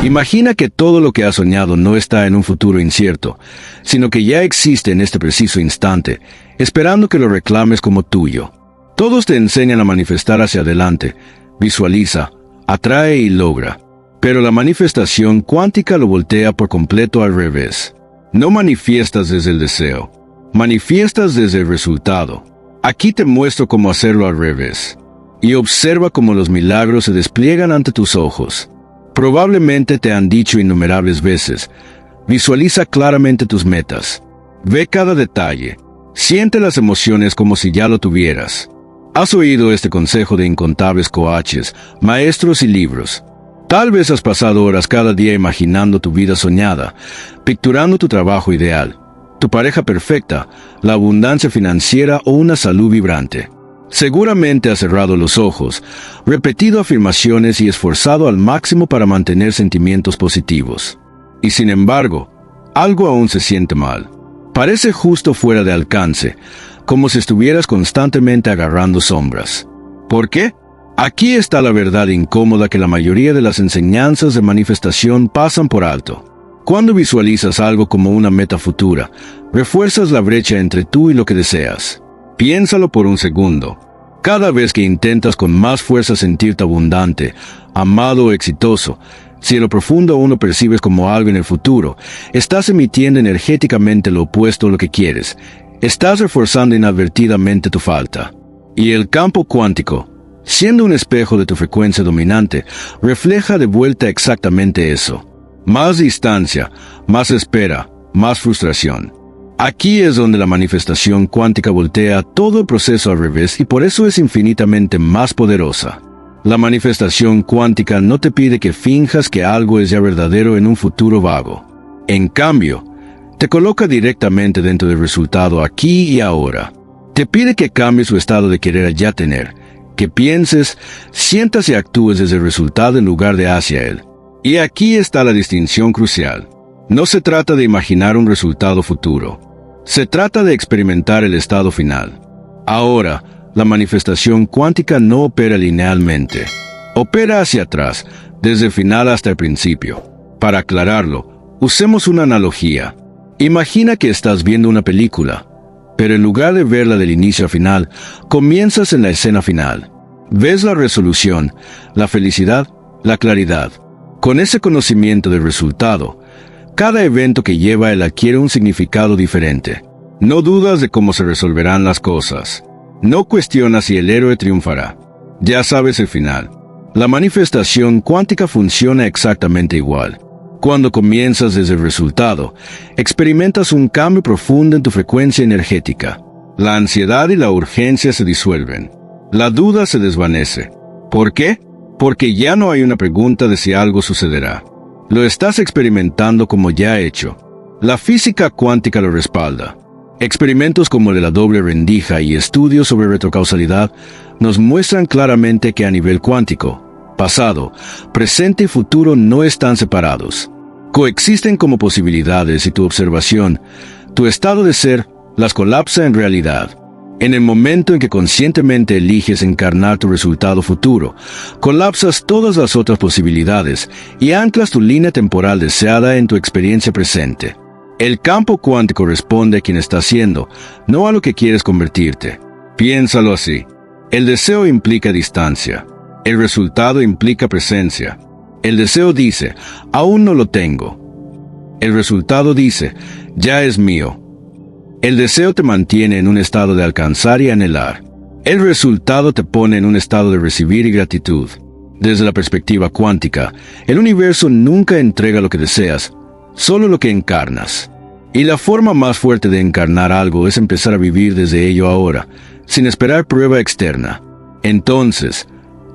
Imagina que todo lo que has soñado no está en un futuro incierto, sino que ya existe en este preciso instante, esperando que lo reclames como tuyo. Todos te enseñan a manifestar hacia adelante, visualiza, atrae y logra. Pero la manifestación cuántica lo voltea por completo al revés. No manifiestas desde el deseo, manifiestas desde el resultado. Aquí te muestro cómo hacerlo al revés. Y observa cómo los milagros se despliegan ante tus ojos. Probablemente te han dicho innumerables veces, visualiza claramente tus metas. Ve cada detalle. Siente las emociones como si ya lo tuvieras. Has oído este consejo de incontables coaches, maestros y libros. Tal vez has pasado horas cada día imaginando tu vida soñada, picturando tu trabajo ideal, tu pareja perfecta, la abundancia financiera o una salud vibrante. Seguramente has cerrado los ojos, repetido afirmaciones y esforzado al máximo para mantener sentimientos positivos. Y sin embargo, algo aún se siente mal. Parece justo fuera de alcance, como si estuvieras constantemente agarrando sombras. ¿Por qué? Aquí está la verdad incómoda que la mayoría de las enseñanzas de manifestación pasan por alto. Cuando visualizas algo como una meta futura, refuerzas la brecha entre tú y lo que deseas. Piénsalo por un segundo. Cada vez que intentas con más fuerza sentirte abundante, amado o exitoso, si en lo profundo aún lo percibes como algo en el futuro, estás emitiendo energéticamente lo opuesto a lo que quieres. Estás reforzando inadvertidamente tu falta. Y el campo cuántico, siendo un espejo de tu frecuencia dominante, refleja de vuelta exactamente eso. Más distancia, más espera, más frustración. Aquí es donde la manifestación cuántica voltea todo el proceso al revés y por eso es infinitamente más poderosa. La manifestación cuántica no te pide que finjas que algo es ya verdadero en un futuro vago. En cambio, te coloca directamente dentro del resultado aquí y ahora. Te pide que cambies su estado de querer ya tener, que pienses, sientas y actúes desde el resultado en lugar de hacia él. Y aquí está la distinción crucial. No se trata de imaginar un resultado futuro. Se trata de experimentar el estado final. Ahora, la manifestación cuántica no opera linealmente. Opera hacia atrás, desde el final hasta el principio. Para aclararlo, usemos una analogía. Imagina que estás viendo una película, pero en lugar de verla del inicio al final, comienzas en la escena final. Ves la resolución, la felicidad, la claridad. Con ese conocimiento del resultado, cada evento que lleva él adquiere un significado diferente. No dudas de cómo se resolverán las cosas. No cuestionas si el héroe triunfará. Ya sabes el final. La manifestación cuántica funciona exactamente igual. Cuando comienzas desde el resultado, experimentas un cambio profundo en tu frecuencia energética. La ansiedad y la urgencia se disuelven. La duda se desvanece. ¿Por qué? Porque ya no hay una pregunta de si algo sucederá. Lo estás experimentando como ya hecho. La física cuántica lo respalda. Experimentos como el de la doble rendija y estudios sobre retrocausalidad nos muestran claramente que a nivel cuántico, pasado, presente y futuro no están separados. Coexisten como posibilidades y tu observación, tu estado de ser, las colapsa en realidad. En el momento en que conscientemente eliges encarnar tu resultado futuro, colapsas todas las otras posibilidades y anclas tu línea temporal deseada en tu experiencia presente. El campo cuántico responde a quien estás siendo, no a lo que quieres convertirte. Piénsalo así. El deseo implica distancia. El resultado implica presencia. El deseo dice, aún no lo tengo. El resultado dice, ya es mío. El deseo te mantiene en un estado de alcanzar y anhelar. El resultado te pone en un estado de recibir y gratitud. Desde la perspectiva cuántica, el universo nunca entrega lo que deseas, solo lo que encarnas. Y la forma más fuerte de encarnar algo es empezar a vivir desde ello ahora, sin esperar prueba externa. Entonces,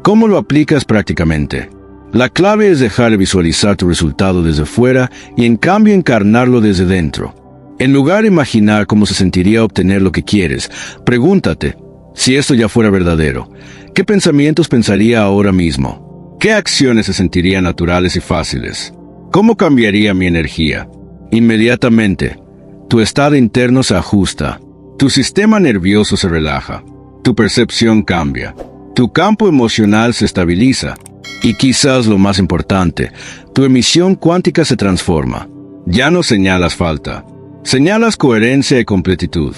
¿cómo lo aplicas prácticamente? La clave es dejar de visualizar tu resultado desde fuera y en cambio encarnarlo desde dentro. En lugar de imaginar cómo se sentiría obtener lo que quieres, pregúntate, si esto ya fuera verdadero, ¿qué pensamientos pensaría ahora mismo? ¿Qué acciones se sentirían naturales y fáciles? ¿Cómo cambiaría mi energía? Inmediatamente, tu estado interno se ajusta, tu sistema nervioso se relaja, tu percepción cambia, tu campo emocional se estabiliza, Y quizás lo más importante, tu emisión cuántica se transforma. Ya no señalas falta, señalas coherencia y completitud.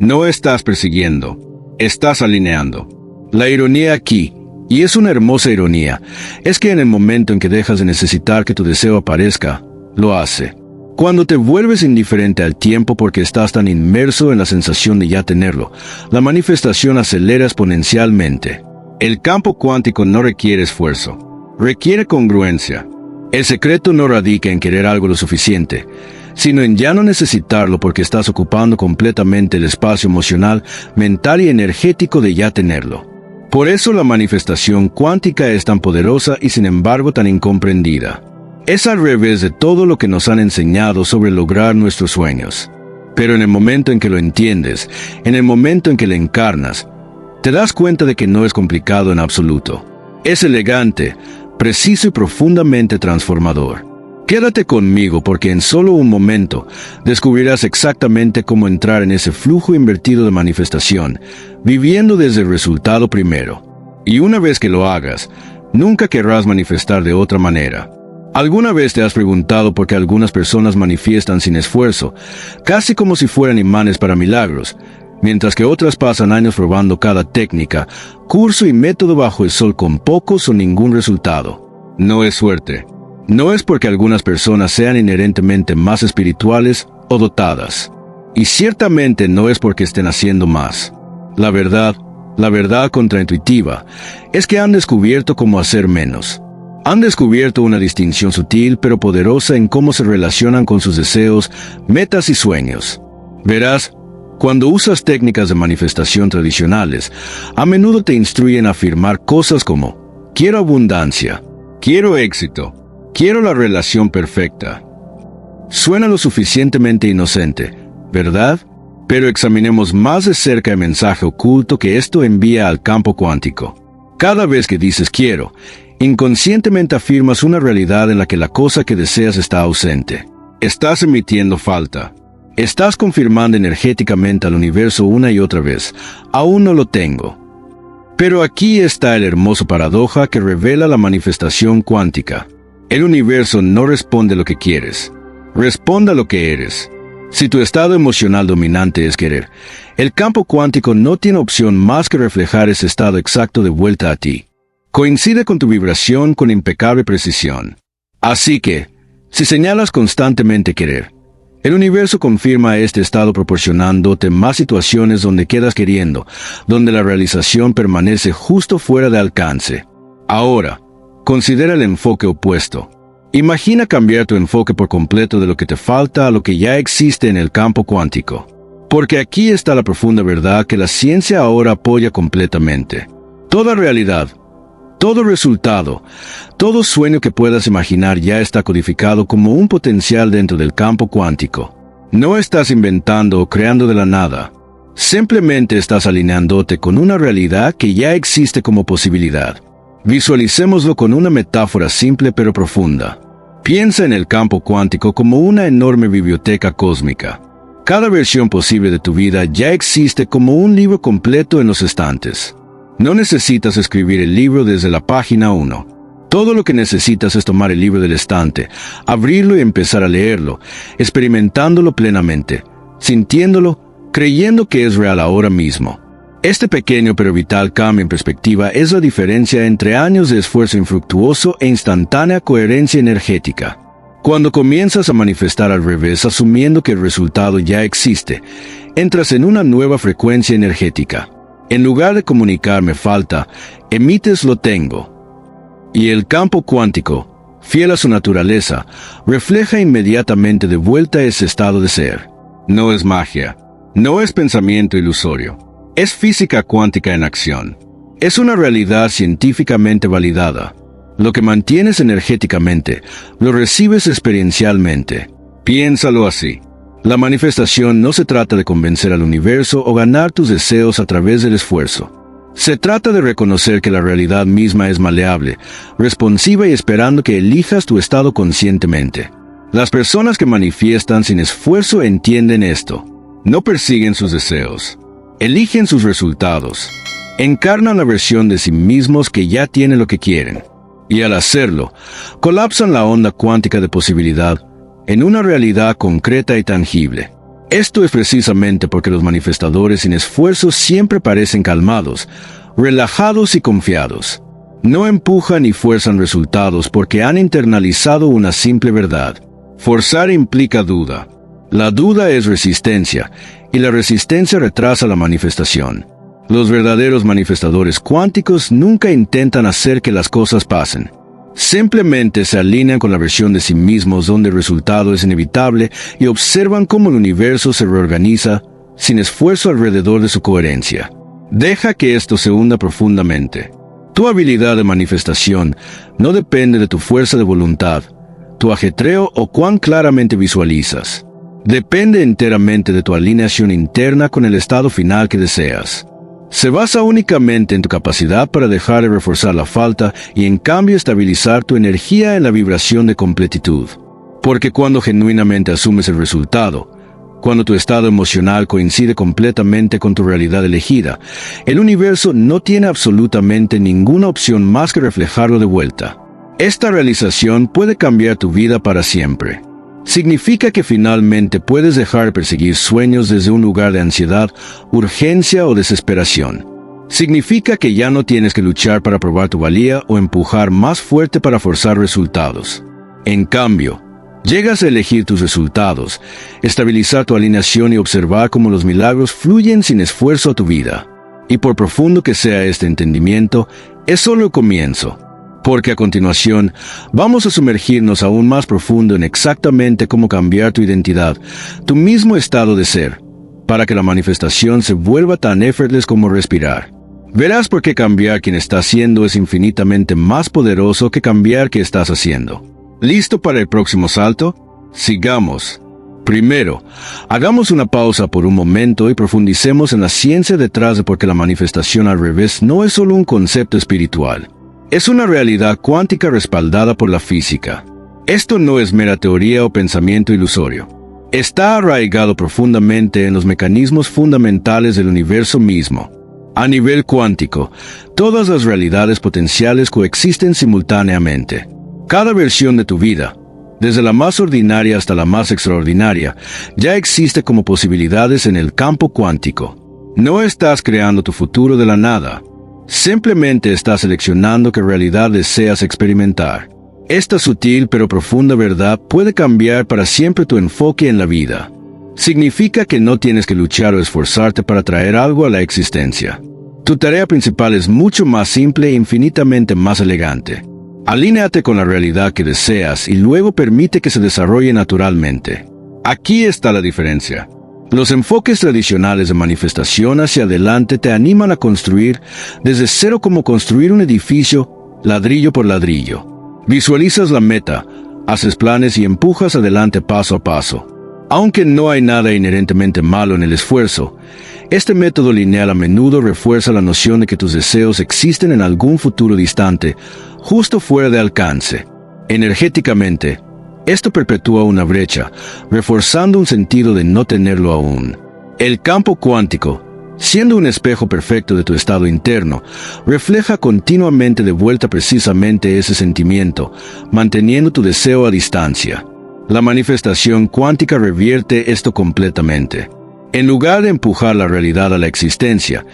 No estás persiguiendo, estás alineando. La ironía aquí, y es una hermosa ironía, es que en el momento en que dejas de necesitar que tu deseo aparezca, lo hace. Cuando te vuelves indiferente al tiempo porque estás tan inmerso en la sensación de ya tenerlo, la manifestación acelera exponencialmente. El campo cuántico no requiere esfuerzo, requiere congruencia. El secreto no radica en querer algo lo suficiente, sino en ya no necesitarlo porque estás ocupando completamente el espacio emocional, mental y energético de ya tenerlo. Por eso la manifestación cuántica es tan poderosa y sin embargo tan incomprendida. Es al revés de todo lo que nos han enseñado sobre lograr nuestros sueños. Pero en el momento en que lo entiendes, en el momento en que lo encarnas, te das cuenta de que no es complicado en absoluto. Es elegante, preciso y profundamente transformador. Quédate conmigo porque en solo un momento descubrirás exactamente cómo entrar en ese flujo invertido de manifestación, viviendo desde el resultado primero. Y una vez que lo hagas, nunca querrás manifestar de otra manera. ¿Alguna vez te has preguntado por qué algunas personas manifiestan sin esfuerzo, casi como si fueran imanes para milagros, mientras que otras pasan años probando cada técnica, curso y método bajo el sol con pocos o ningún resultado? No es suerte. No es porque algunas personas sean inherentemente más espirituales o dotadas. Y ciertamente no es porque estén haciendo más. La verdad contraintuitiva, es que han descubierto cómo hacer menos. Han descubierto una distinción sutil pero poderosa en cómo se relacionan con sus deseos, metas y sueños. Verás, cuando usas técnicas de manifestación tradicionales, a menudo te instruyen a afirmar cosas como: quiero abundancia, quiero éxito, quiero la relación perfecta. Suena lo suficientemente inocente, ¿verdad? Pero examinemos más de cerca el mensaje oculto que esto envía al campo cuántico. Cada vez que dices quiero, inconscientemente afirmas una realidad en la que la cosa que deseas está ausente. Estás emitiendo falta. Estás confirmando energéticamente al universo una y otra vez: aún no lo tengo. Pero aquí está el hermoso paradoja que revela la manifestación cuántica. El universo no responde a lo que quieres, responde a lo que eres. Si tu estado emocional dominante es querer, el campo cuántico no tiene opción más que reflejar ese estado exacto de vuelta a ti. Coincide con tu vibración con impecable precisión. Así que, si señalas constantemente querer, el universo confirma este estado proporcionándote más situaciones donde quedas queriendo, donde la realización permanece justo fuera de alcance. Ahora, considera el enfoque opuesto. Imagina cambiar tu enfoque por completo de lo que te falta a lo que ya existe en el campo cuántico. Porque aquí está la profunda verdad que la ciencia ahora apoya completamente. Toda realidad, todo resultado, todo sueño que puedas imaginar ya está codificado como un potencial dentro del campo cuántico. No estás inventando o creando de la nada. Simplemente estás alineándote con una realidad que ya existe como posibilidad. Visualicémoslo con una metáfora simple pero profunda. Piensa en el campo cuántico como una enorme biblioteca cósmica. Cada versión posible de tu vida ya existe como un libro completo en los estantes. No necesitas escribir el libro desde la página 1. Todo lo que necesitas es tomar el libro del estante, abrirlo y empezar a leerlo, experimentándolo plenamente, sintiéndolo, creyendo que es real ahora mismo. Este pequeño pero vital cambio en perspectiva es la diferencia entre años de esfuerzo infructuoso e instantánea coherencia energética. Cuando comienzas a manifestar al revés asumiendo que el resultado ya existe, entras en una nueva frecuencia energética. En lugar de comunicar me falta, emites lo tengo. Y el campo cuántico, fiel a su naturaleza, refleja inmediatamente de vuelta ese estado de ser. No es magia, no es pensamiento ilusorio. Es física cuántica en acción. Es una realidad científicamente validada. Lo que mantienes energéticamente, lo recibes experiencialmente. Piénsalo así. La manifestación no se trata de convencer al universo o ganar tus deseos a través del esfuerzo. Se trata de reconocer que la realidad misma es maleable, responsiva y esperando que elijas tu estado conscientemente. Las personas que manifiestan sin esfuerzo entienden esto. No persiguen sus deseos. Eligen sus resultados. Encarnan la versión de sí mismos que ya tiene lo que quieren. Y al hacerlo, colapsan la onda cuántica de posibilidad en una realidad concreta y tangible. Esto es precisamente porque los manifestadores sin esfuerzo siempre parecen calmados, relajados y confiados. No empujan ni fuerzan resultados porque han internalizado una simple verdad. Forzar implica duda. La duda es resistencia, y la resistencia retrasa la manifestación. Los verdaderos manifestadores cuánticos nunca intentan hacer que las cosas pasen. Simplemente se alinean con la versión de sí mismos donde el resultado es inevitable y observan cómo el universo se reorganiza sin esfuerzo alrededor de su coherencia. Deja que esto se hunda profundamente. Tu habilidad de manifestación no depende de tu fuerza de voluntad, tu ajetreo o cuán claramente visualizas. Depende enteramente de tu alineación interna con el estado final que deseas. Se basa únicamente en tu capacidad para dejar de reforzar la falta y en cambio estabilizar tu energía en la vibración de completitud. Porque cuando genuinamente asumes el resultado, cuando tu estado emocional coincide completamente con tu realidad elegida, el universo no tiene absolutamente ninguna opción más que reflejarlo de vuelta. Esta realización puede cambiar tu vida para siempre. Significa que finalmente puedes dejar de perseguir sueños desde un lugar de ansiedad, urgencia o desesperación. Significa que ya no tienes que luchar para probar tu valía o empujar más fuerte para forzar resultados. En cambio, llegas a elegir tus resultados, estabilizar tu alineación y observar cómo los milagros fluyen sin esfuerzo a tu vida. Y por profundo que sea este entendimiento, es solo el comienzo. Porque a continuación, vamos a sumergirnos aún más profundo en exactamente cómo cambiar tu identidad, tu mismo estado de ser, para que la manifestación se vuelva tan effortless como respirar. Verás por qué cambiar quien estás siendo es infinitamente más poderoso que cambiar qué estás haciendo. ¿Listo para el próximo salto? Sigamos. Primero, hagamos una pausa por un momento y profundicemos en la ciencia detrás de por qué la manifestación al revés no es solo un concepto espiritual. Es una realidad cuántica respaldada por la física. Esto no es mera teoría o pensamiento ilusorio. Está arraigado profundamente en los mecanismos fundamentales del universo mismo. A nivel cuántico, todas las realidades potenciales coexisten simultáneamente. Cada versión de tu vida, desde la más ordinaria hasta la más extraordinaria, ya existe como posibilidades en el campo cuántico. No estás creando tu futuro de la nada. Simplemente estás seleccionando qué realidad deseas experimentar. Esta sutil pero profunda verdad puede cambiar para siempre tu enfoque en la vida. Significa que no tienes que luchar o esforzarte para traer algo a la existencia. Tu tarea principal es mucho más simple e infinitamente más elegante. Alíneate con la realidad que deseas y luego permite que se desarrolle naturalmente. Aquí está la diferencia. Los enfoques tradicionales de manifestación hacia adelante te animan a construir desde cero como construir un edificio, ladrillo por ladrillo. Visualizas la meta, haces planes y empujas adelante paso a paso. Aunque no hay nada inherentemente malo en el esfuerzo, este método lineal a menudo refuerza la noción de que tus deseos existen en algún futuro distante, justo fuera de alcance. Energéticamente, esto perpetúa una brecha, reforzando un sentido de no tenerlo aún. El campo cuántico, siendo un espejo perfecto de tu estado interno, refleja continuamente de vuelta precisamente ese sentimiento, manteniendo tu deseo a distancia. La manifestación cuántica revierte esto completamente. En lugar de empujar la realidad a la existencia,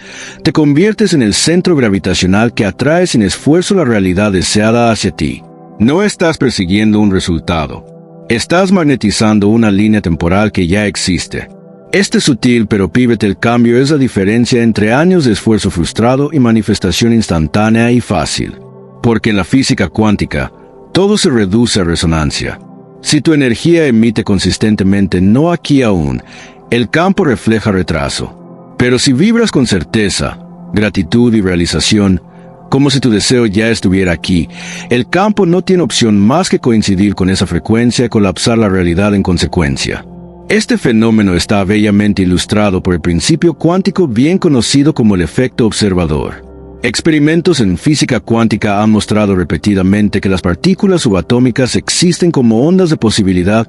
te conviertes en el centro gravitacional que atrae sin esfuerzo la realidad deseada hacia ti. No estás persiguiendo un resultado. Estás magnetizando una línea temporal que ya existe. Este sutil pero pivotal cambio es la diferencia entre años de esfuerzo frustrado y manifestación instantánea y fácil. Porque en la física cuántica, todo se reduce a resonancia. Si tu energía emite consistentemente no aquí aún, el campo refleja retraso. Pero si vibras con certeza, gratitud y realización, como si tu deseo ya estuviera aquí, el campo no tiene opción más que coincidir con esa frecuencia y colapsar la realidad en consecuencia. Este fenómeno está bellamente ilustrado por el principio cuántico bien conocido como el efecto observador. Experimentos en física cuántica han mostrado repetidamente que las partículas subatómicas existen como ondas de posibilidad,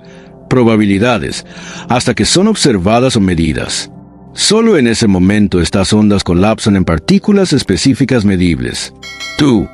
probabilidades, hasta que son observadas o medidas. Solo en ese momento estas ondas colapsan en partículas específicas medibles. Tú,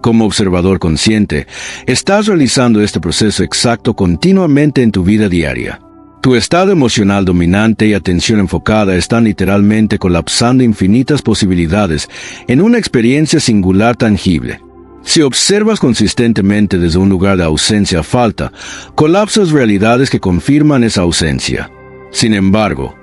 Como observador consciente, estás realizando este proceso exacto continuamente en tu vida diaria. Tu estado emocional dominante y atención enfocada están literalmente colapsando infinitas posibilidades en una experiencia singular tangible. Si observas consistentemente desde un lugar de ausencia a falta, colapsas realidades que confirman esa ausencia. Sin embargo,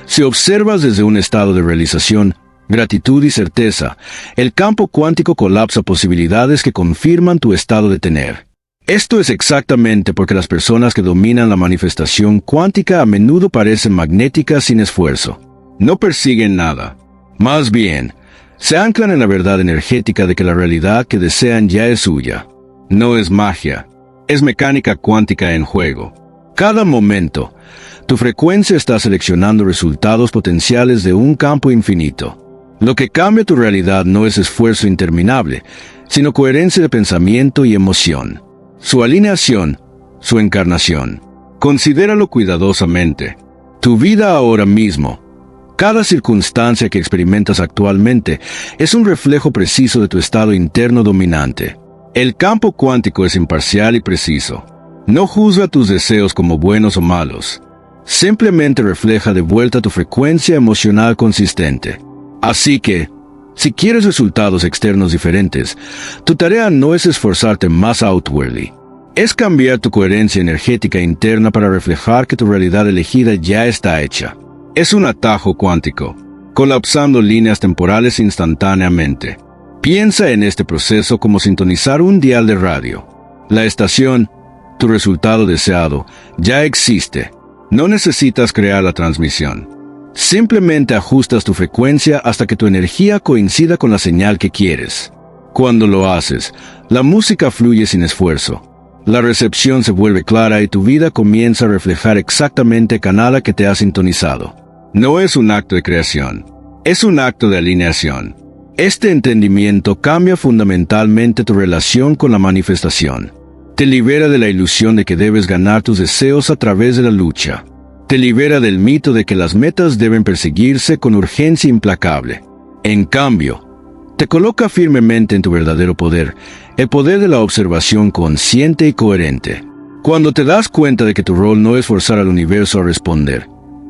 si observas desde un estado de realización, gratitud y certeza, el campo cuántico colapsa posibilidades que confirman tu estado de tener. Esto es exactamente porque las personas que dominan la manifestación cuántica a menudo parecen magnéticas sin esfuerzo. No persiguen nada. Más bien, se anclan en la verdad energética de que la realidad que desean ya es suya. No es magia, es mecánica cuántica en juego. Cada momento, tu frecuencia está seleccionando resultados potenciales de un campo infinito. Lo que cambia tu realidad no es esfuerzo interminable, sino coherencia de pensamiento y emoción. Su alineación, su encarnación. Considéralo cuidadosamente. Tu vida ahora mismo, cada circunstancia que experimentas actualmente, es un reflejo preciso de tu estado interno dominante. El campo cuántico es imparcial y preciso. No juzga tus deseos como buenos o malos. Simplemente refleja de vuelta tu frecuencia emocional consistente. Así que, si quieres resultados externos diferentes, tu tarea no es esforzarte más outwardly. Es cambiar tu coherencia energética interna para reflejar que tu realidad elegida ya está hecha. Es un atajo cuántico, colapsando líneas temporales instantáneamente. Piensa en este proceso como sintonizar un dial de radio. La estación, tu resultado deseado, ya existe. No necesitas crear la transmisión. Simplemente ajustas tu frecuencia hasta que tu energía coincida con la señal que quieres. Cuando lo haces, la música fluye sin esfuerzo. La recepción se vuelve clara y tu vida comienza a reflejar exactamente el canal que te ha sintonizado. No es un acto de creación, es un acto de alineación. Este entendimiento cambia fundamentalmente tu relación con la manifestación. Te libera de la ilusión de que debes ganar tus deseos a través de la lucha. Te libera del mito de que las metas deben perseguirse con urgencia implacable. En cambio, te coloca firmemente en tu verdadero poder, el poder de la observación consciente y coherente. Cuando te das cuenta de que tu rol no es forzar al universo a responder,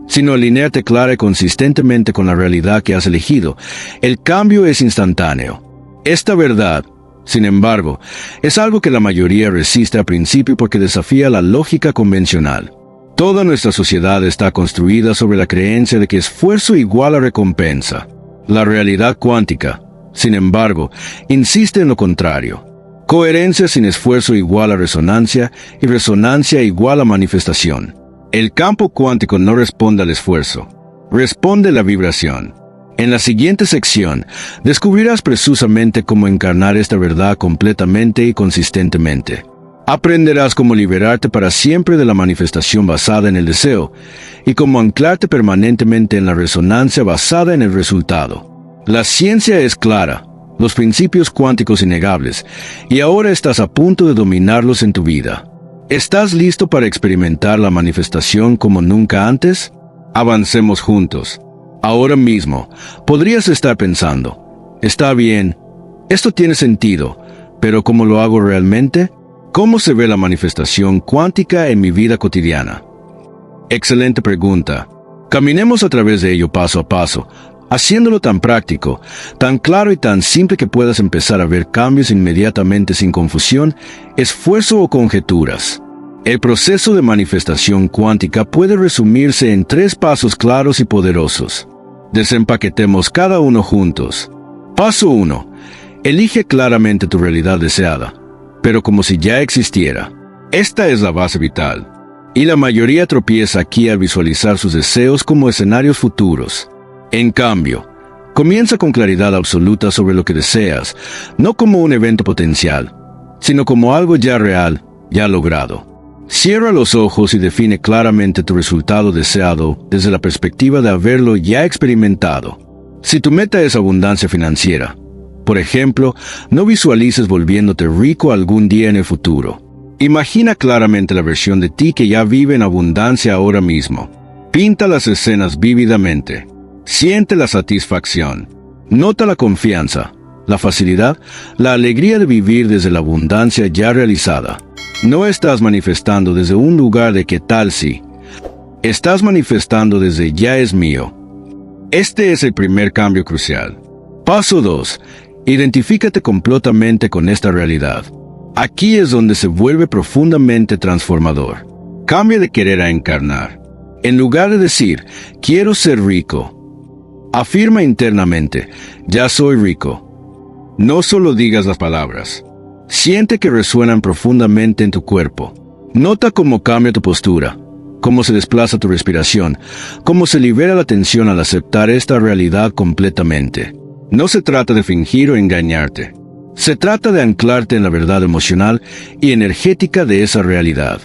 sino alinearte clara y consistentemente con la realidad que has elegido, el cambio es instantáneo. Esta verdad, sin embargo, es algo que la mayoría resiste al principio porque desafía la lógica convencional. Toda nuestra sociedad está construida sobre la creencia de que esfuerzo igual a recompensa. La realidad cuántica, sin embargo, insiste en lo contrario. Coherencia sin esfuerzo igual a resonancia y resonancia igual a manifestación. El campo cuántico no responde al esfuerzo, responde a la vibración. En la siguiente sección, descubrirás precisamente cómo encarnar esta verdad completamente y consistentemente. Aprenderás cómo liberarte para siempre de la manifestación basada en el deseo y cómo anclarte permanentemente en la resonancia basada en el resultado. La ciencia es clara, los principios cuánticos innegables, y ahora estás a punto de dominarlos en tu vida. ¿Estás listo para experimentar la manifestación como nunca antes? Avancemos juntos. Ahora mismo, podrías estar pensando, está bien, esto tiene sentido, pero ¿cómo lo hago realmente? ¿Cómo se ve la manifestación cuántica en mi vida cotidiana? Excelente pregunta. Caminemos a través de ello paso a paso, haciéndolo tan práctico, tan claro y tan simple que puedas empezar a ver cambios inmediatamente sin confusión, esfuerzo o conjeturas. El proceso de manifestación cuántica puede resumirse en 3 pasos claros y poderosos. Desempaquetemos cada uno juntos. Paso 1. Elige claramente tu realidad deseada, pero como si ya existiera. Esta es la base vital. Y la mayoría tropieza aquí al visualizar sus deseos como escenarios futuros. En cambio, comienza con claridad absoluta sobre lo que deseas, no como un evento potencial, sino como algo ya real, ya logrado. Cierra los ojos y define claramente tu resultado deseado desde la perspectiva de haberlo ya experimentado. Si tu meta es abundancia financiera, por ejemplo, no visualices volviéndote rico algún día en el futuro. Imagina claramente la versión de ti que ya vive en abundancia ahora mismo. Pinta las escenas vívidamente. Siente la satisfacción. Nota la confianza, la facilidad, la alegría de vivir desde la abundancia ya realizada. No estás manifestando desde un lugar de qué tal si. Estás manifestando desde ya es mío. Este es el primer cambio crucial. Paso 2. Identifícate completamente con esta realidad. Aquí es donde se vuelve profundamente transformador. Cambia de querer a encarnar. En lugar de decir, quiero ser rico, afirma internamente, ya soy rico. No solo digas las palabras. Siente que resuenan profundamente en tu cuerpo. Nota cómo cambia tu postura, cómo se desplaza tu respiración, cómo se libera la tensión al aceptar esta realidad completamente. No se trata de fingir o engañarte. Se trata de anclarte en la verdad emocional y energética de esa realidad.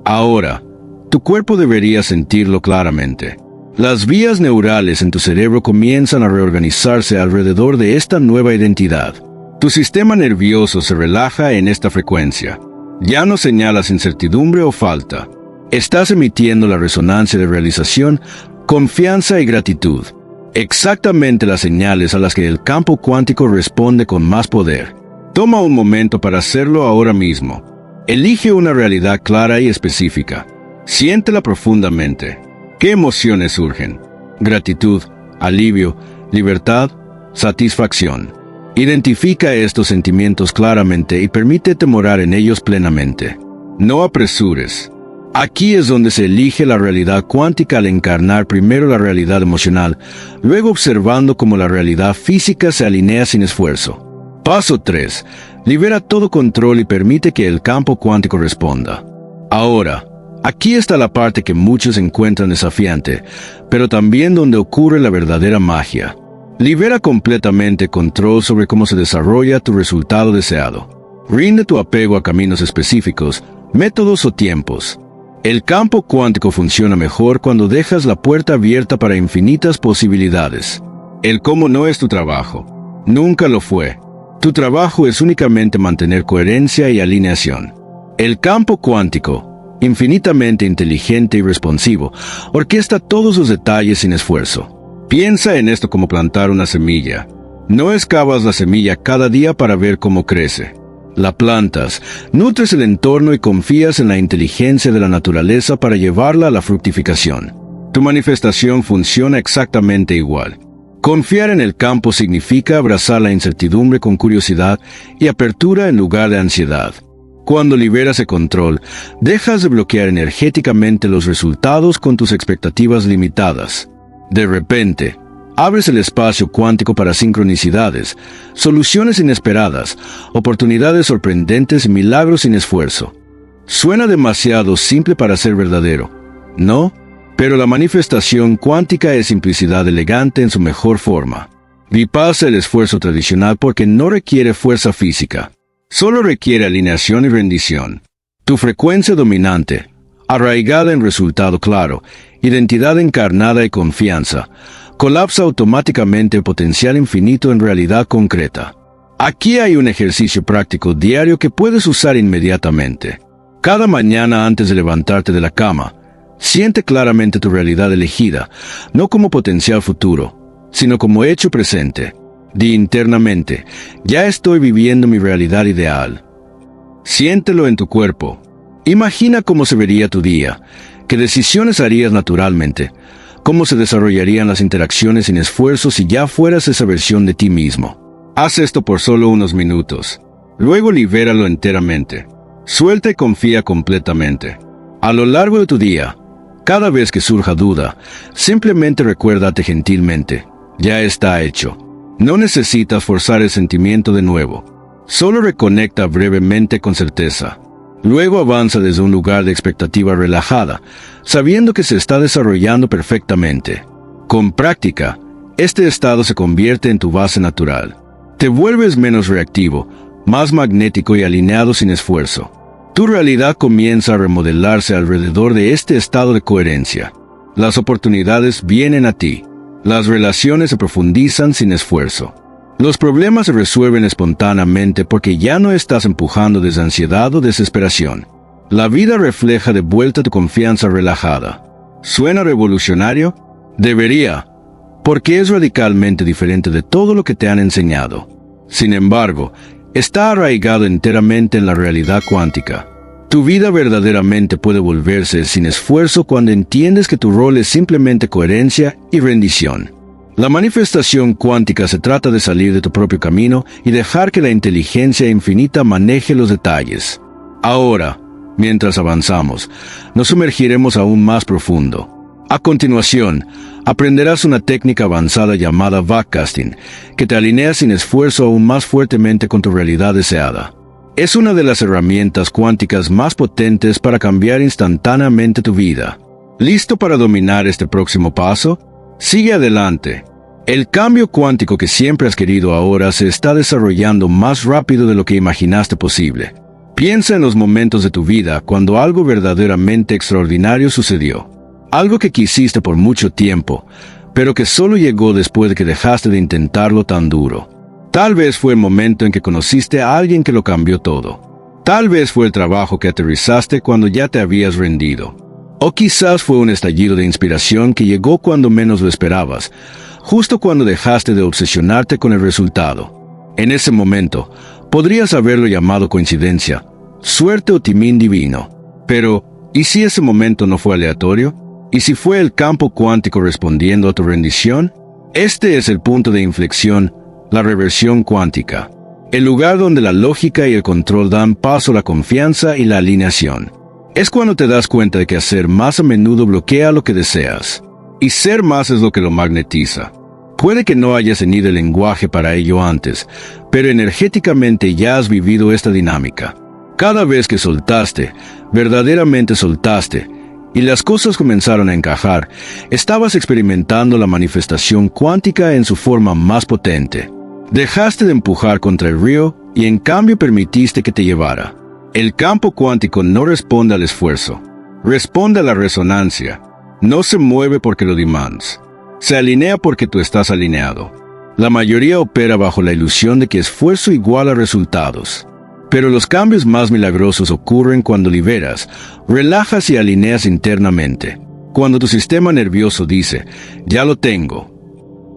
Ahora, tu cuerpo debería sentirlo claramente. Las vías neurales en tu cerebro comienzan a reorganizarse alrededor de esta nueva identidad. Tu sistema nervioso se relaja en esta frecuencia. Ya no señalas incertidumbre o falta. Estás emitiendo la resonancia de realización, confianza y gratitud. Exactamente las señales a las que el campo cuántico responde con más poder. Toma un momento para hacerlo ahora mismo. Elige una realidad clara y específica. Siéntela profundamente. ¿Qué emociones surgen? Gratitud, alivio, libertad, satisfacción. Identifica estos sentimientos claramente y permítete morar en ellos plenamente. No apresures. Aquí es donde se elige la realidad cuántica al encarnar primero la realidad emocional, luego observando cómo la realidad física se alinea sin esfuerzo. Paso 3. Libera todo control y permite que el campo cuántico responda. Ahora, aquí está la parte que muchos encuentran desafiante, pero también donde ocurre la verdadera magia. Libera completamente control sobre cómo se desarrolla tu resultado deseado. Rinde tu apego a caminos específicos, métodos o tiempos. El campo cuántico funciona mejor cuando dejas la puerta abierta para infinitas posibilidades. El cómo no es tu trabajo. Nunca lo fue. Tu trabajo es únicamente mantener coherencia y alineación. El campo cuántico, infinitamente inteligente y responsivo, orquesta todos los detalles sin esfuerzo. Piensa en esto como plantar una semilla. No excavas la semilla cada día para ver cómo crece. La plantas, nutres el entorno y confías en la inteligencia de la naturaleza para llevarla a la fructificación. Tu manifestación funciona exactamente igual. Confiar en el campo significa abrazar la incertidumbre con curiosidad y apertura en lugar de ansiedad. Cuando liberas el control, dejas de bloquear energéticamente los resultados con tus expectativas limitadas. De repente, abres el espacio cuántico para sincronicidades, soluciones inesperadas, oportunidades sorprendentes y milagros sin esfuerzo. Suena demasiado simple para ser verdadero, ¿no? Pero la manifestación cuántica es simplicidad elegante en su mejor forma. Vipasa el esfuerzo tradicional porque no requiere fuerza física. Solo requiere alineación y rendición. Tu frecuencia dominante, arraigada en resultado claro, identidad encarnada y confianza, colapsa automáticamente el potencial infinito en realidad concreta. Aquí hay un ejercicio práctico diario que puedes usar inmediatamente. Cada mañana antes de levantarte de la cama, siente claramente tu realidad elegida, no como potencial futuro, sino como hecho presente. Di internamente, ya estoy viviendo mi realidad ideal. Siéntelo en tu cuerpo. Imagina cómo se vería tu día, qué decisiones harías naturalmente, cómo se desarrollarían las interacciones sin esfuerzo si ya fueras esa versión de ti mismo. Haz esto por solo unos minutos. Luego libéralo enteramente. Suelta y confía completamente. A lo largo de tu día, cada vez que surja duda, simplemente recuérdate gentilmente, ya está hecho. No necesitas forzar el sentimiento de nuevo. Solo reconecta brevemente con certeza. Luego avanza desde un lugar de expectativa relajada, sabiendo que se está desarrollando perfectamente. Con práctica, este estado se convierte en tu base natural. Te vuelves menos reactivo, más magnético y alineado sin esfuerzo. Tu realidad comienza a remodelarse alrededor de este estado de coherencia. Las oportunidades vienen a ti. Las relaciones se profundizan sin esfuerzo. Los problemas se resuelven espontáneamente porque ya no estás empujando desde ansiedad o desesperación. La vida refleja de vuelta tu confianza relajada. ¿Suena revolucionario? Debería, porque es radicalmente diferente de todo lo que te han enseñado. Sin embargo, está arraigado enteramente en la realidad cuántica. Tu vida verdaderamente puede volverse sin esfuerzo cuando entiendes que tu rol es simplemente coherencia y rendición. La manifestación cuántica se trata de salir de tu propio camino y dejar que la inteligencia infinita maneje los detalles. Ahora, mientras avanzamos, nos sumergiremos aún más profundo. A continuación, aprenderás una técnica avanzada llamada backcasting, que te alinea sin esfuerzo aún más fuertemente con tu realidad deseada. Es una de las herramientas cuánticas más potentes para cambiar instantáneamente tu vida. ¿Listo para dominar este próximo paso? Sigue adelante. El cambio cuántico que siempre has querido ahora se está desarrollando más rápido de lo que imaginaste posible. Piensa en los momentos de tu vida cuando algo verdaderamente extraordinario sucedió. Algo que quisiste por mucho tiempo, pero que solo llegó después de que dejaste de intentarlo tan duro. Tal vez fue el momento en que conociste a alguien que lo cambió todo. Tal vez fue el trabajo que aterrizaste cuando ya te habías rendido. O quizás fue un estallido de inspiración que llegó cuando menos lo esperabas, justo cuando dejaste de obsesionarte con el resultado. En ese momento, podrías haberlo llamado coincidencia, suerte o timín divino. Pero, ¿y si ese momento no fue aleatorio? ¿Y si fue el campo cuántico respondiendo a tu rendición? Este es el punto de inflexión, la reversión cuántica. El lugar donde la lógica y el control dan paso a la confianza y la alineación. Es cuando te das cuenta de que hacer más a menudo bloquea lo que deseas. Y ser más es lo que lo magnetiza. Puede que no hayas tenido el lenguaje para ello antes, pero energéticamente ya has vivido esta dinámica. Cada vez que soltaste, verdaderamente soltaste, y las cosas comenzaron a encajar, estabas experimentando la manifestación cuántica en su forma más potente. Dejaste de empujar contra el río y en cambio permitiste que te llevara. El campo cuántico no responde al esfuerzo, responde a la resonancia. No se mueve porque lo demandas. Se alinea porque tú estás alineado. La mayoría opera bajo la ilusión de que esfuerzo iguala resultados. Pero los cambios más milagrosos ocurren cuando liberas, relajas y alineas internamente. Cuando tu sistema nervioso dice, ya lo tengo.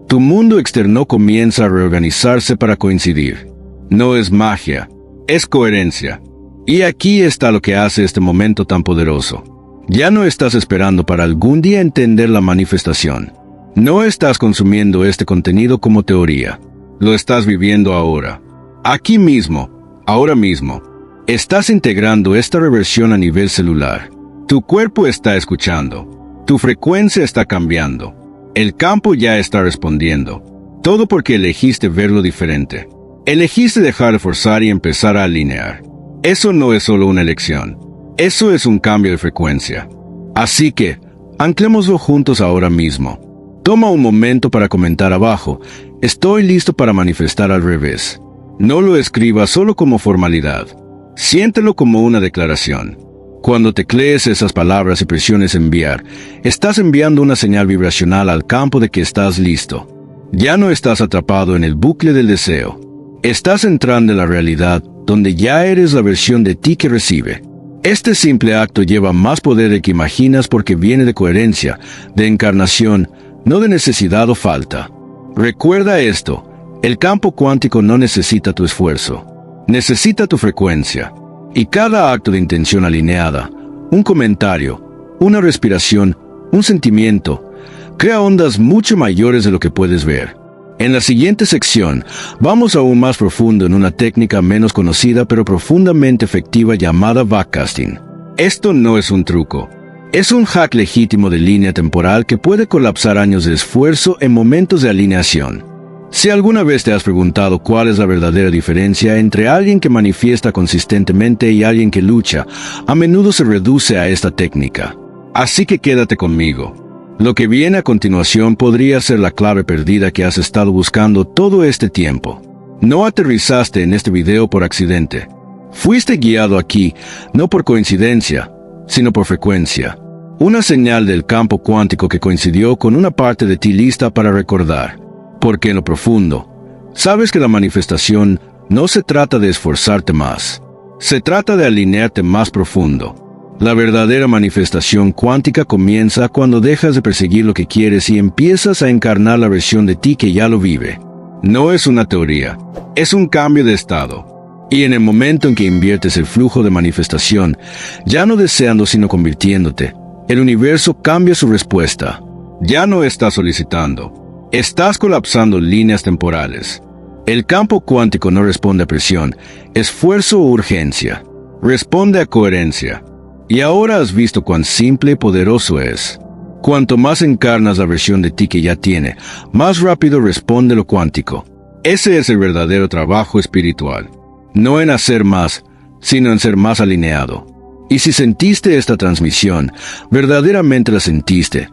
Tu mundo externo comienza a reorganizarse para coincidir. No es magia, es coherencia. Y aquí está lo que hace este momento tan poderoso. Ya no estás esperando para algún día entender la manifestación. No estás consumiendo este contenido como teoría. Lo estás viviendo ahora. Aquí mismo, ahora mismo. Estás integrando esta reversión a nivel celular. Tu cuerpo está escuchando. Tu frecuencia está cambiando. El campo ya está respondiendo. Todo porque elegiste verlo diferente. Elegiste dejar de forzar y empezar a alinear. Eso no es solo una elección. Eso es un cambio de frecuencia. Así que, anclémoslo juntos ahora mismo. Toma un momento para comentar abajo. Estoy listo para manifestar al revés. No lo escribas solo como formalidad. Siéntelo como una declaración. Cuando teclees esas palabras y presiones enviar, estás enviando una señal vibracional al campo de que estás listo. Ya no estás atrapado en el bucle del deseo. Estás entrando en la realidad donde ya eres la versión de ti que recibe. Este simple acto lleva más poder del que imaginas porque viene de coherencia, de encarnación, no de necesidad o falta. Recuerda esto, el campo cuántico no necesita tu esfuerzo, necesita tu frecuencia. Y cada acto de intención alineada, un comentario, una respiración, un sentimiento, crea ondas mucho mayores de lo que puedes ver. En la siguiente sección, vamos aún más profundo en una técnica menos conocida pero profundamente efectiva llamada backcasting. Esto no es un truco. Es un hack legítimo de línea temporal que puede colapsar años de esfuerzo en momentos de alineación. Si alguna vez te has preguntado cuál es la verdadera diferencia entre alguien que manifiesta consistentemente y alguien que lucha, a menudo se reduce a esta técnica. Así que quédate conmigo. Lo que viene a continuación podría ser la clave perdida que has estado buscando todo este tiempo. No aterrizaste en este video por accidente. Fuiste guiado aquí, no por coincidencia, sino por frecuencia. Una señal del campo cuántico que coincidió con una parte de ti lista para recordar. Porque en lo profundo, sabes que la manifestación no se trata de esforzarte más. Se trata de alinearte más profundo. La verdadera manifestación cuántica comienza cuando dejas de perseguir lo que quieres y empiezas a encarnar la versión de ti que ya lo vive. No es una teoría, es un cambio de estado. Y en el momento en que inviertes el flujo de manifestación, ya no deseando sino convirtiéndote, el universo cambia su respuesta. Ya no estás solicitando, estás colapsando líneas temporales. El campo cuántico no responde a presión, esfuerzo o urgencia. Responde a coherencia. Y ahora has visto cuán simple y poderoso es. Cuanto más encarnas la versión de ti que ya tiene, más rápido responde lo cuántico. Ese es el verdadero trabajo espiritual. No en hacer más, sino en ser más alineado. Y si sentiste esta transmisión, verdaderamente la sentiste,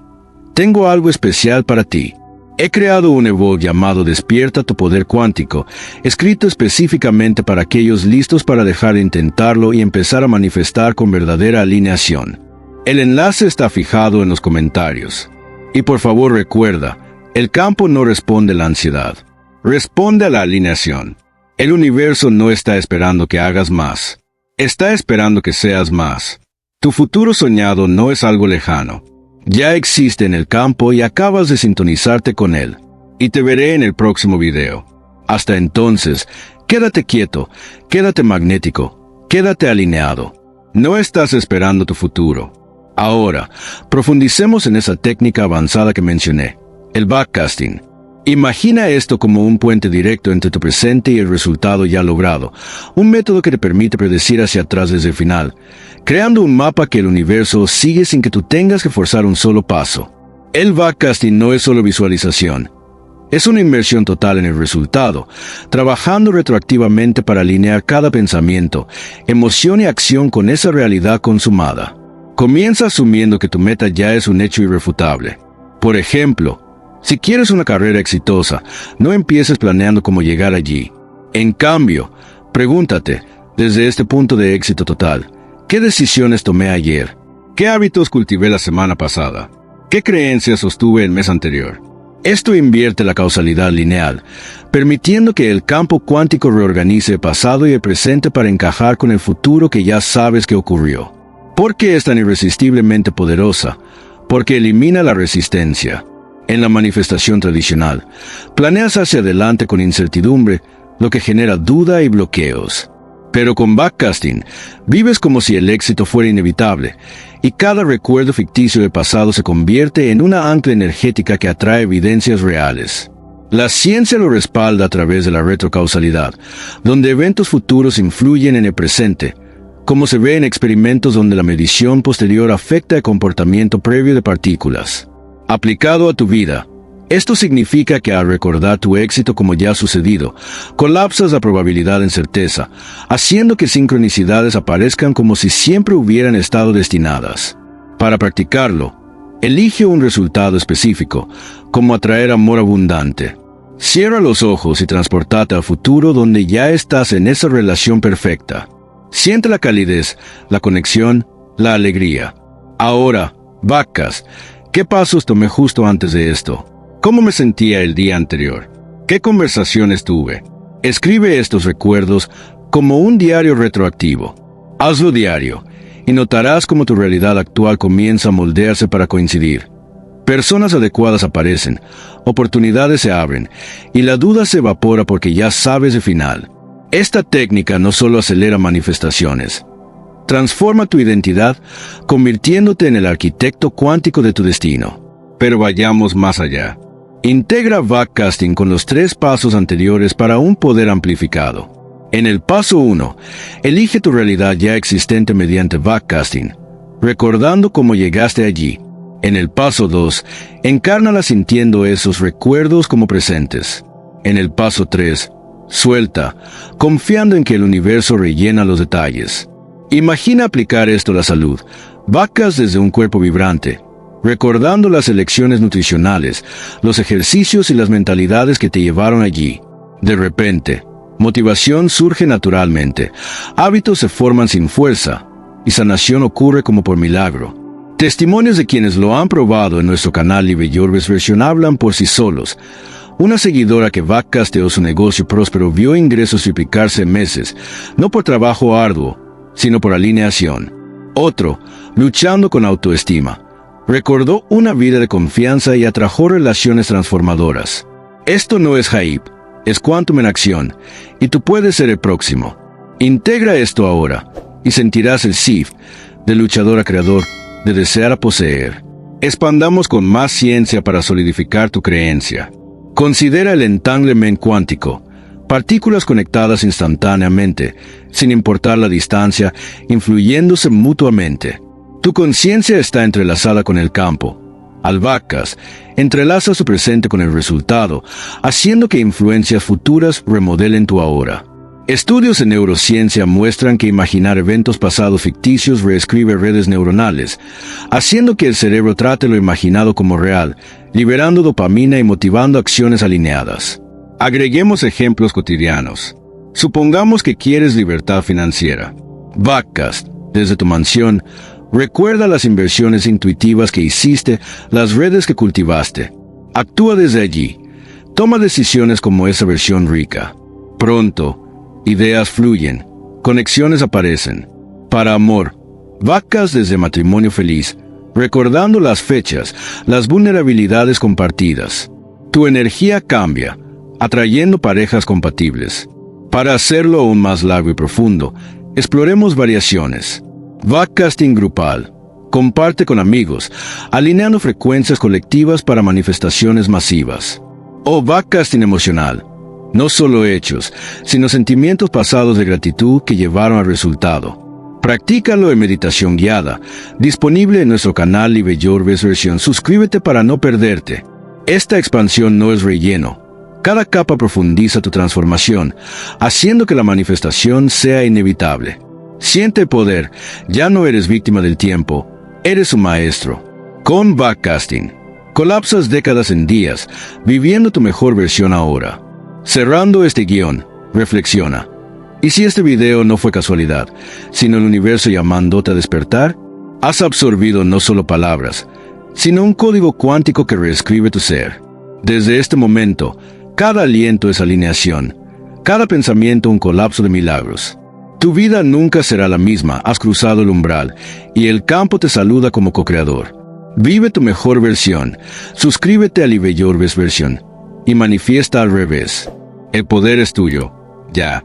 tengo algo especial para ti. He creado un ebook llamado Despierta tu Poder Cuántico, escrito específicamente para aquellos listos para dejar de intentarlo y empezar a manifestar con verdadera alineación. El enlace está fijado en los comentarios. Y por favor recuerda, el campo no responde a la ansiedad, responde a la alineación. El universo no está esperando que hagas más, está esperando que seas más. Tu futuro soñado no es algo lejano. Ya existe en el campo y acabas de sintonizarte con él. Y te veré en el próximo video. Hasta entonces, quédate quieto, quédate magnético, quédate alineado. No estás esperando tu futuro. Ahora, profundicemos en esa técnica avanzada que mencioné, el backcasting. Imagina esto como un puente directo entre tu presente y el resultado ya logrado, un método que te permite predecir hacia atrás desde el final, creando un mapa que el universo sigue sin que tú tengas que forzar un solo paso. El backcasting no es solo visualización, es una inmersión total en el resultado, trabajando retroactivamente para alinear cada pensamiento, emoción y acción con esa realidad consumada. Comienza asumiendo que tu meta ya es un hecho irrefutable. Por ejemplo, si quieres una carrera exitosa, no empieces planeando cómo llegar allí. En cambio, pregúntate, desde este punto de éxito total, ¿qué decisiones tomé ayer? ¿Qué hábitos cultivé la semana pasada? ¿Qué creencias sostuve el mes anterior? Esto invierte la causalidad lineal, permitiendo que el campo cuántico reorganice el pasado y el presente para encajar con el futuro que ya sabes que ocurrió. ¿Por qué es tan irresistiblemente poderosa? Porque elimina la resistencia. En la manifestación tradicional, planeas hacia adelante con incertidumbre, lo que genera duda y bloqueos. Pero con backcasting, vives como si el éxito fuera inevitable, y cada recuerdo ficticio del pasado se convierte en una ancla energética que atrae evidencias reales. La ciencia lo respalda a través de la retrocausalidad, donde eventos futuros influyen en el presente, como se ve en experimentos donde la medición posterior afecta el comportamiento previo de partículas. Aplicado a tu vida, esto significa que al recordar tu éxito como ya ha sucedido, colapsas la probabilidad en certeza, haciendo que sincronicidades aparezcan como si siempre hubieran estado destinadas. Para practicarlo, elige un resultado específico, como atraer amor abundante. Cierra los ojos y transportate al futuro donde ya estás en esa relación perfecta. Siente la calidez, la conexión, la alegría. Ahora, backcast. ¿Qué pasos tomé justo antes de esto? ¿Cómo me sentía el día anterior? ¿Qué conversaciones tuve? Escribe estos recuerdos como un diario retroactivo. Hazlo diario, y notarás cómo tu realidad actual comienza a moldearse para coincidir. Personas adecuadas aparecen, oportunidades se abren, y la duda se evapora porque ya sabes el final. Esta técnica no solo acelera manifestaciones, transforma tu identidad, convirtiéndote en el arquitecto cuántico de tu destino. Pero vayamos más allá. Integra backcasting con los 3 pasos anteriores para un poder amplificado. En el paso 1, elige tu realidad ya existente mediante backcasting, recordando cómo llegaste allí. En el paso 2, encárnala sintiendo esos recuerdos como presentes. En el paso 3, suelta, confiando en que el universo rellena los detalles. Imagina aplicar esto a la salud. Backcast desde un cuerpo vibrante, recordando las elecciones nutricionales, los ejercicios y las mentalidades que te llevaron allí. De repente, motivación surge naturalmente, hábitos se forman sin fuerza, y sanación ocurre como por milagro. Testimonios de quienes lo han probado en nuestro canal Live Your Best Version hablan por sí solos. Una seguidora que backcasteó su negocio próspero vio ingresos triplicarse en meses, no por trabajo arduo, sino por alineación. Otro, luchando con autoestima, recordó una vida de confianza y atrajo relaciones transformadoras. Esto no es hype, Es Quantum en acción, y tú puedes ser el próximo. Integra esto ahora, y sentirás el shift de luchador a creador, de desear a poseer. Expandamos con más ciencia para solidificar tu creencia. Considera el entanglement cuántico. Partículas conectadas instantáneamente, sin importar la distancia, influyéndose mutuamente. Tu conciencia está entrelazada con el campo. Albacas entrelaza su presente con el resultado, haciendo que influencias futuras remodelen tu ahora. Estudios en neurociencia muestran que imaginar eventos pasados ficticios reescribe redes neuronales, haciendo que el cerebro trate lo imaginado como real, liberando dopamina y motivando acciones alineadas. Agreguemos ejemplos cotidianos. Supongamos que quieres libertad financiera. Backcast, desde tu mansión, recuerda las inversiones intuitivas que hiciste, las redes que cultivaste. Actúa desde allí. Toma decisiones como esa versión rica. Pronto, ideas fluyen, conexiones aparecen. Para amor, Backcast desde matrimonio feliz, recordando las fechas, las vulnerabilidades compartidas. Tu energía cambia, atrayendo parejas compatibles. Para hacerlo aún más largo y profundo, exploremos variaciones. Backcasting grupal. Comparte con amigos, alineando frecuencias colectivas para manifestaciones masivas. O backcasting emocional. No solo hechos, sino sentimientos pasados de gratitud que llevaron al resultado. Practícalo en meditación guiada, disponible en nuestro canal Live Your Best Version. Suscríbete para no perderte. Esta expansión no es relleno. Cada capa profundiza tu transformación, haciendo que la manifestación sea inevitable. Siente el poder, ya no eres víctima del tiempo, eres un maestro. Con Backcasting, colapsas décadas en días, viviendo tu mejor versión ahora. Cerrando este guión, reflexiona. ¿Y si este video no fue casualidad, sino el universo llamándote a despertar? Has absorbido no solo palabras, sino un código cuántico que reescribe tu ser. Desde este momento, cada aliento es alineación, cada pensamiento un colapso de milagros. Tu vida nunca será la misma, has cruzado el umbral, y el campo te saluda como co-creador. Vive tu mejor versión, suscríbete a Live Your Best Version, y manifiesta al revés. El poder es tuyo, ya.